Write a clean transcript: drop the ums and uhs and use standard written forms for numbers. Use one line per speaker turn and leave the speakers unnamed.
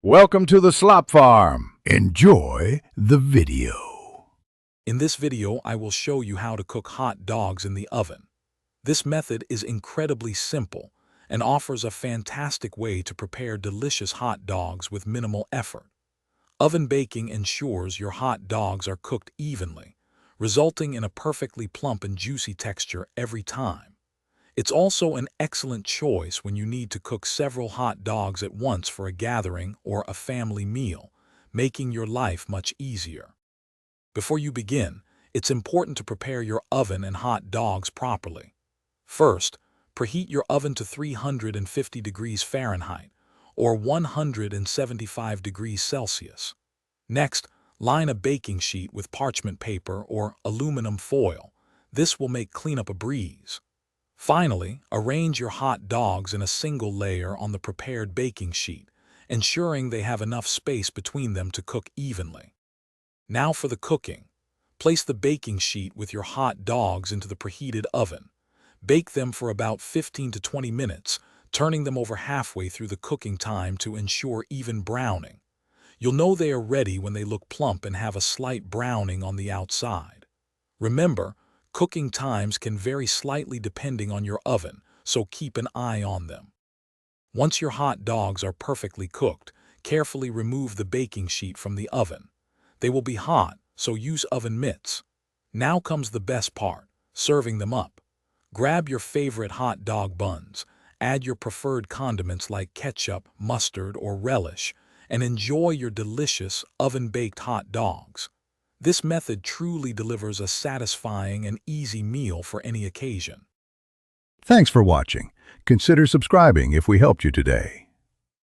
Welcome to the Slop Farm. Enjoy the video.
In this video, I will show you how to cook hot dogs in the oven. This method is incredibly simple and offers a fantastic way to prepare delicious hot dogs with minimal effort. Oven baking ensures your hot dogs are cooked evenly, resulting in a perfectly plump and juicy texture every time. It's also an excellent choice when you need to cook several hot dogs at once for a gathering or a family meal, making your life much easier. Before you begin, it's important to prepare your oven and hot dogs properly. First, preheat your oven to 350 degrees Fahrenheit or 175 degrees Celsius. Next, line a baking sheet with parchment paper or aluminum foil. This will make cleanup a breeze. Finally, arrange your hot dogs in a single layer on the prepared baking sheet, ensuring they have enough space between them to cook evenly. Now for the cooking. Place the baking sheet with your hot dogs into the preheated oven. Bake them for about 15 to 20 minutes, turning them over halfway through the cooking time to ensure even browning. You'll know they are ready when they look plump and have a slight browning on the outside. Remember, cooking times can vary slightly depending on your oven, so keep an eye on them. Once your hot dogs are perfectly cooked, carefully remove the baking sheet from the oven. They will be hot, so use oven mitts. Now comes the best part, serving them up. Grab your favorite hot dog buns, add your preferred condiments like ketchup, mustard, or relish, and enjoy your delicious oven-baked hot dogs. This method truly delivers a satisfying and easy meal for any occasion.
Thanks for watching. Consider subscribing if we helped you today.